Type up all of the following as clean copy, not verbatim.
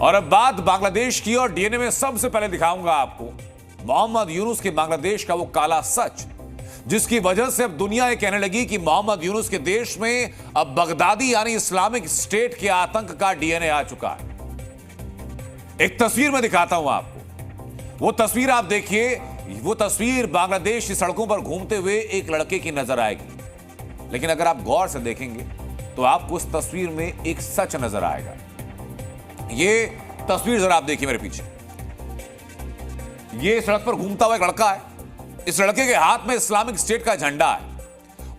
और अब बात बांग्लादेश की, और डीएनए में सबसे पहले दिखाऊंगा आपको मोहम्मद यूनुस के बांग्लादेश का वो काला सच, जिसकी वजह से अब दुनिया ये कहने लगी कि मोहम्मद यूनुस के देश में अब बगदादी यानी इस्लामिक स्टेट के आतंक का डीएनए आ चुका है। एक तस्वीर में दिखाता हूं आपको, वो तस्वीर आप देखिए। वो तस्वीर बांग्लादेश की सड़कों पर घूमते हुए एक लड़के की नजर आएगी, लेकिन अगर आप गौर से देखेंगे तो आपको उस तस्वीर में एक सच नजर आएगा। ये तस्वीर जरा आप देखिए मेरे पीछे, ये सड़क पर घूमता हुआ एक लड़का है। इस लड़के के हाथ में इस्लामिक स्टेट का झंडा है,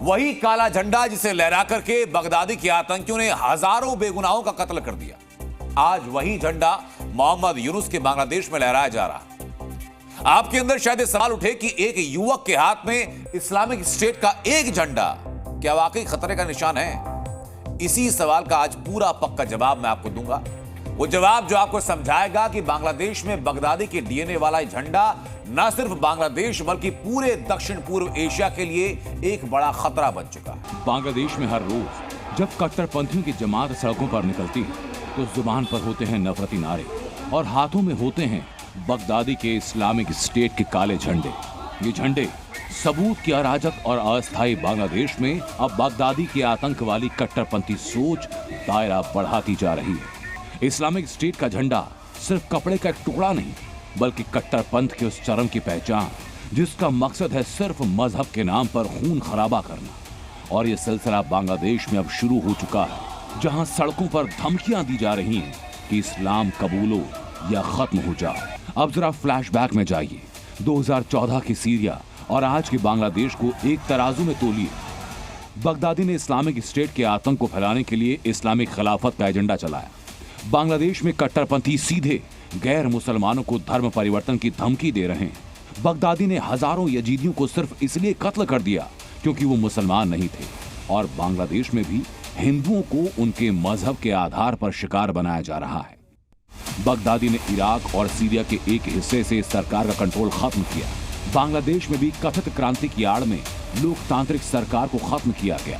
वही काला झंडा जिसे लहरा करके बगदादी के आतंकियों ने हजारों बेगुनाहों का कत्ल कर दिया। आज वही झंडा मोहम्मद यूनुस के बांग्लादेश में लहराया जा रहा है। आपके अंदर शायद सवाल उठे कि एक युवक के हाथ में इस्लामिक स्टेट का एक झंडा क्या वाकई खतरे का निशान है? इसी सवाल का आज पूरा पक्का जवाब मैं आपको दूंगा। वो जवाब जो आपको समझाएगा कि बांग्लादेश में बगदादी के डीएनए वाला झंडा न सिर्फ बांग्लादेश बल्कि पूरे दक्षिण पूर्व एशिया के लिए एक बड़ा खतरा बन चुका है। बांग्लादेश में हर रोज जब कट्टरपंथियों की जमात सड़कों पर निकलती है तो जुबान पर होते हैं नफरती नारे और हाथों में होते हैं बगदादी के इस्लामिक स्टेट के काले झंडे। ये झंडे सबूत की अराजक और अस्थायी बांग्लादेश में अब बगदादी के आतंक वाली कट्टरपंथी सोच दायरा बढ़ाती जा रही है। इस्लामिक स्टेट का झंडा सिर्फ कपड़े का एक टुकड़ा नहीं, बल्कि कट्टरपंथ के उस चरम की पहचान जिसका मकसद है सिर्फ मजहब के नाम पर खून खराबा करना। और ये सिलसिला बांग्लादेश में अब शुरू हो चुका है, जहां सड़कों पर धमकियां दी जा रही हैं कि इस्लाम कबूलो या खत्म हो जाओ। अब जरा फ्लैशबैक में जाइए, 2014 की सीरिया और आज के बांग्लादेश को एक तराजू में तोलिए। बगदादी ने इस्लामिक स्टेट के आतंक को फैलाने के लिए इस्लामिक खिलाफत का एजेंडा चलाया। बांग्लादेश में कट्टरपंथी सीधे गैर मुसलमानों को धर्म परिवर्तन की धमकी दे रहे हैं। बगदादी ने हजारों यजीदियों को सिर्फ इसलिए कत्ल कर दिया क्योंकि वो मुसलमान नहीं थे। और बांग्लादेश में भी हिंदुओं को उनके मजहब के आधार पर शिकार बनाया जा रहा है। बगदादी ने इराक और सीरिया के एक हिस्से से सरकार का कंट्रोल खत्म किया। बांग्लादेश में भी कथित क्रांति की आड़ में लोकतांत्रिक सरकार को खत्म किया गया।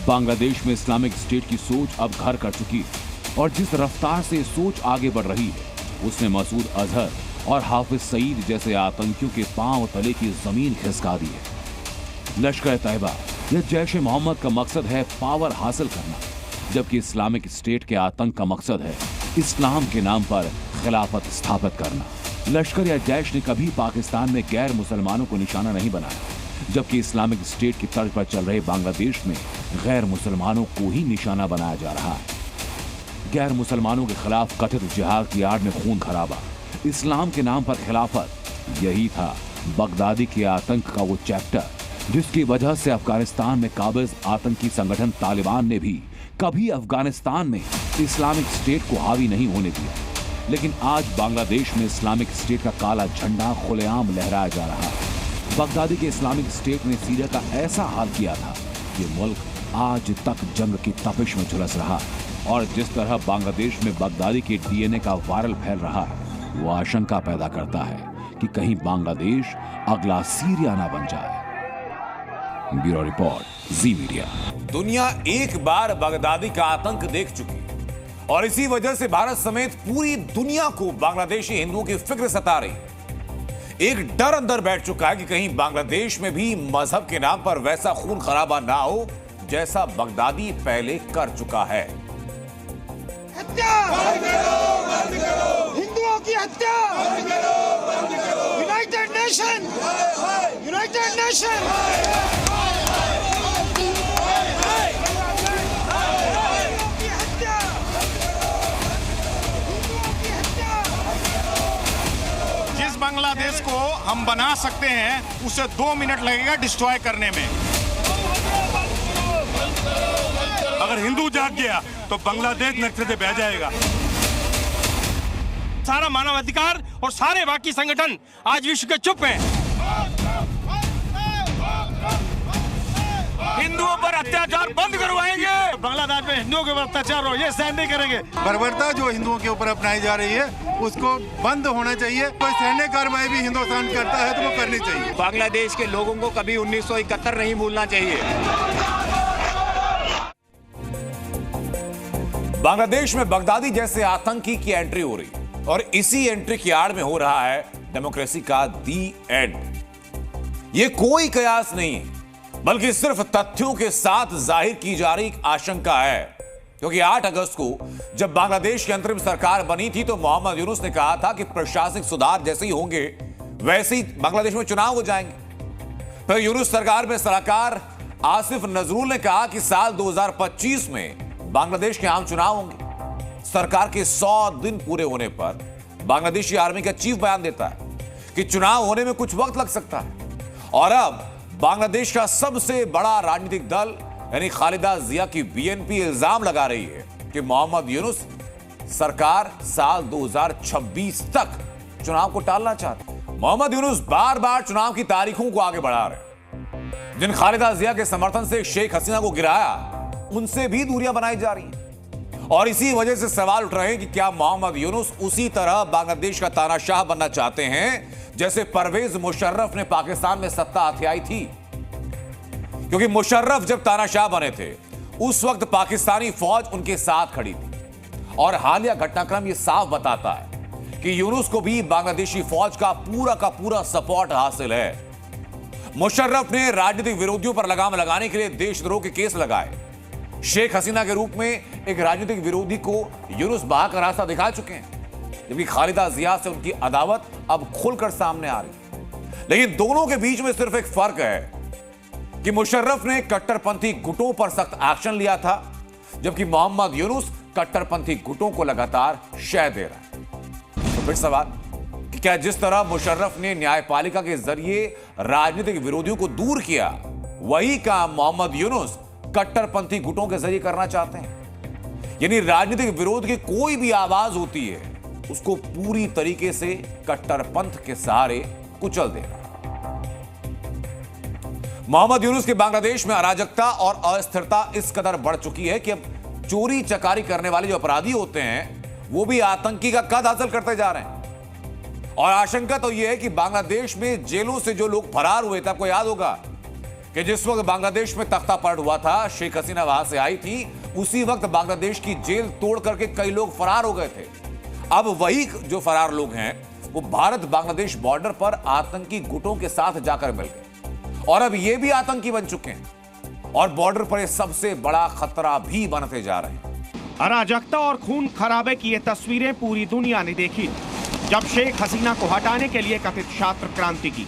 बांग्लादेश में इस्लामिक स्टेट की सोच अब घर कर चुकी है और जिस रफ्तार से सोच आगे बढ़ रही है उसने मसूद अजहर और हाफिज सईद जैसे आतंकियों के पांव तले की जमीन खिसका दी है। लश्कर तैयबा या जैश ए मोहम्मद का मकसद है पावर हासिल करना, जबकि इस्लामिक स्टेट के आतंक का मकसद है इस्लाम के नाम पर खिलाफत स्थापित करना। लश्कर या जैश ने कभी पाकिस्तान में गैर मुसलमानों को निशाना नहीं बनाया, जबकि इस्लामिक स्टेट की तर्ज पर चल रहे बांग्लादेश में गैर मुसलमानों को ही निशाना बनाया जा रहा है। गैर मुसलमानों के खिलाफ कथित जिहाद की आड़ में खून खराबा, इस्लाम के नाम पर खिलाफत, यही था बगदादी के आतंक का वो चैप्टर जिसकी वजह से अफगानिस्तान में काबिज आतंकी संगठन तालिबान ने भी कभी अफगानिस्तान में इस्लामिक स्टेट को हावी नहीं होने दिया। लेकिन आज बांग्लादेश में इस्लामिक स्टेट का काला झंडा खुलेआम लहराया जा रहा है। बगदादी के इस्लामिक स्टेट ने सीरिया का ऐसा हाल किया था कि मुल्क आज तक जंग की तपिश में झुलस रहा है। और जिस तरह बांग्लादेश में बगदादी के डीएनए का वायरल फैल रहा है, वो आशंका पैदा करता है कि कहीं बांग्लादेश अगला सीरिया ना बन जाए। ब्यूरो रिपोर्ट, जी मीडिया। दुनिया एक बार बगदादी का आतंक देख चुकी और इसी वजह से भारत समेत पूरी दुनिया को बांग्लादेशी हिंदुओं की फिक्र सता रही। एक डर अंदर बैठ चुका है कि कहीं बांग्लादेश में भी मजहब के नाम पर वैसा खून खराबा ना हो जैसा बगदादी पहले कर चुका है। हत्या, हिंदुओं की हत्या, यूनाइटेड नेशन, यूनाइटेड नेशन। जिस बांग्लादेश को हम बना सकते हैं उसे 2 मिनट लगेगा डिस्ट्रॉय करने में। अगर हिंदू जाग गया तो बांग्लादेश नक्शे से बह जाएगा। सारा मानवाधिकार और सारे बाकी संगठन आज विश्व के चुप हैं। हिंदुओं पर अत्याचार बंद करवाएंगे। बांग्लादेश में हिंदुओं के ऊपर अत्याचार हो, ये सहन नहीं करेंगे। बर्बरता जो हिंदुओं के ऊपर अपनाई जा रही है उसको बंद होना चाहिए। कोई सैन्य कार्रवाई भी हिंदुस्तान करता है तो वो करनी चाहिए। बांग्लादेश के लोगों को कभी 1971 नहीं भूलना चाहिए। बांग्लादेश में बगदादी जैसे आतंकी की एंट्री हो रही है और इसी एंट्री की आड़ में हो रहा है डेमोक्रेसी का दी एंड। ये कोई कयास नहीं है बल्कि सिर्फ तथ्यों के साथ जाहिर की जा रही एक आशंका है, क्योंकि 8 अगस्त को जब बांग्लादेश की अंतरिम सरकार बनी थी तो मोहम्मद यूनुस ने कहा था कि प्रशासनिक सुधार जैसे ही होंगे वैसे ही बांग्लादेश में चुनाव हो जाएंगे। फिर यूनुस सरकार में सलाहकार आसिफ नजरुल ने कहा कि साल 2025 में बांग्लादेश के आम चुनाव होंगे। सरकार के 100 दिन पूरे होने पर बांग्लादेशी आर्मी का चीफ बयान देता है कि चुनाव होने में कुछ वक्त लग सकता है। और अब बांग्लादेश का सबसे बड़ा राजनीतिक दल यानी खालिदा जिया की बीएनपी इल्जाम लगा रही है कि मोहम्मद यूनुस सरकार साल 2026 तक चुनाव को टालना चाहती है। मोहम्मद यूनुस बार बार चुनाव की तारीखों को आगे बढ़ा रहे हैं। जिन खालिदा जिया के समर्थन से शेख हसीना को गिराया उनसे भी दूरियां बनाई जा रही हैं। और इसी वजह से सवाल उठ रहे हैं कि क्या मोहम्मद यूनुस उसी तरह बांग्लादेश का तानाशाह बनना चाहते हैं जैसे परवेज मुशर्रफ ने पाकिस्तान में सत्ता हथियाई थी। क्योंकि मुशर्रफ जब तानाशाह बने थे उस वक्त पाकिस्तानी फौज उनके साथ खड़ी थी और हालिया घटनाक्रम यह साफ बताता है कि यूनुस को भी बांग्लादेशी फौज का पूरा सपोर्ट हासिल है। मुशर्रफ ने राजनीतिक विरोधियों पर लगाम लगाने के लिए देशद्रोह के केस लगाए। शेख हसीना के रूप में एक राजनीतिक विरोधी को यूनुस बहा का रास्ता दिखा चुके हैं, जबकि खालिदा जिया से उनकी अदावत अब खुलकर सामने आ रही है। लेकिन दोनों के बीच में सिर्फ एक फर्क है कि मुशर्रफ ने कट्टरपंथी गुटों पर सख्त एक्शन लिया था, जबकि मोहम्मद यूनुस कट्टरपंथी गुटों को लगातार शह दे रहा है। तो फिर सवाल कि क्या जिस तरह मुशर्रफ ने न्यायपालिका के जरिए राजनीतिक विरोधियों को दूर किया वही काम मोहम्मद यूनुस कट्टरपंथी गुटों के जरिए करना चाहते हैं। यानी राजनीतिक विरोध की कोई भी आवाज होती है उसको पूरी तरीके से कट्टरपंथ के सहारे कुचल देना। मोहम्मद यूनुस के बांग्लादेश में अराजकता और अस्थिरता इस कदर बढ़ चुकी है कि अब चोरी चकारी करने वाले जो अपराधी होते हैं वो भी आतंकी का कद हासिल करते जा रहे हैं। और आशंका तो यह है कि बांग्लादेश में जेलों से जो लोग फरार हुए थे, आपको याद होगा कि जिस वक्त बांग्लादेश में तख्ता पलट हुआ था, शेख हसीना वहां से आई थी, उसी वक्त बांग्लादेश की जेल तोड़ करके कई लोग फरार हो गए थे। अब वही जो फरार लोग हैं वो भारत बांग्लादेश बॉर्डर पर आतंकी गुटों के साथ जाकर मिल गए और अब ये भी आतंकी बन चुके हैं और बॉर्डर पर सबसे बड़ा खतरा भी बनते जा रहे हैं। अराजकता और खून खराबे की ये तस्वीरें पूरी दुनिया ने देखी जब शेख हसीना को हटाने के लिए कथित छात्र क्रांति की।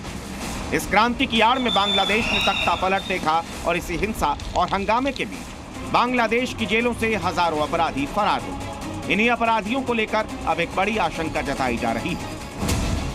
इस क्रांति की आड़ में बांग्लादेश ने तख्ता पलट देखा और इसी हिंसा और हंगामे के बीच बांग्लादेश की जेलों से हजारों अपराधी फरार हो। इन्हीं अपराधियों को लेकर अब एक बड़ी आशंका जताई जा रही है।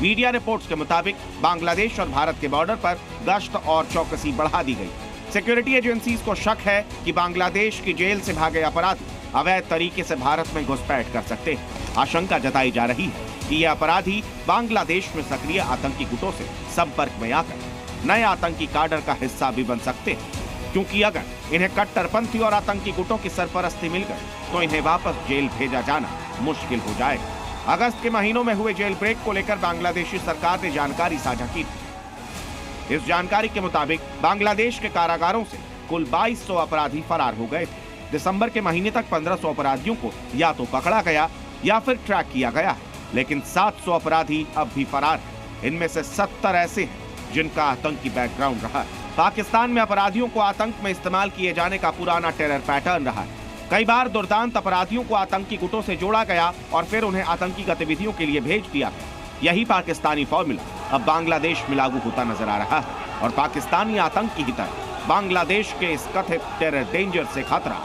मीडिया रिपोर्ट्स के मुताबिक बांग्लादेश और भारत के बॉर्डर पर गश्त और चौकसी बढ़ा दी गई। सिक्योरिटी एजेंसीज को शक है कि बांग्लादेश की जेल से भागे अपराधी अवैध तरीके से भारत में घुसपैठ कर सकते हैं। आशंका जताई जा रही है कि ये अपराधी बांग्लादेश में सक्रिय आतंकी गुटों से संपर्क में आकर नए आतंकी काडर का हिस्सा भी बन सकते हैं, क्योंकि अगर इन्हें कट्टरपंथी और आतंकी गुटों की सरपरस्ती मिल गई तो इन्हें वापस जेल भेजा जाना मुश्किल हो जाएगा। अगस्त के महीनों में हुए जेल ब्रेक को लेकर बांग्लादेशी सरकार ने जानकारी साझा की थी। इस जानकारी के मुताबिक बांग्लादेश के कारागारों से कुल 2200 अपराधी फरार हो गए थे। दिसंबर के महीने तक 1500 अपराधियों को या तो पकड़ा गया या फिर ट्रैक किया गया है, लेकिन 700 अपराधी अब भी फरार हैं। इनमें से 70 ऐसे हैं जिनका आतंकी बैकग्राउंड रहा है। पाकिस्तान में अपराधियों को आतंक में इस्तेमाल किए जाने का पुराना टेरर पैटर्न रहा है। कई बार दुर्दांत अपराधियों को आतंकी गुटों से जोड़ा गया और फिर उन्हें आतंकी गतिविधियों के लिए भेज दिया गया। यही पाकिस्तानी फॉर्मूला अब बांग्लादेश में लागू होता नजर आ रहा है और पाकिस्तानी आतंकी की तरह बांग्लादेश के इस कथित टेरर डेंजर से खतरा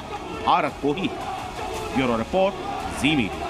भारत को ही है। ब्यूरो रिपोर्ट, जी मीडिया।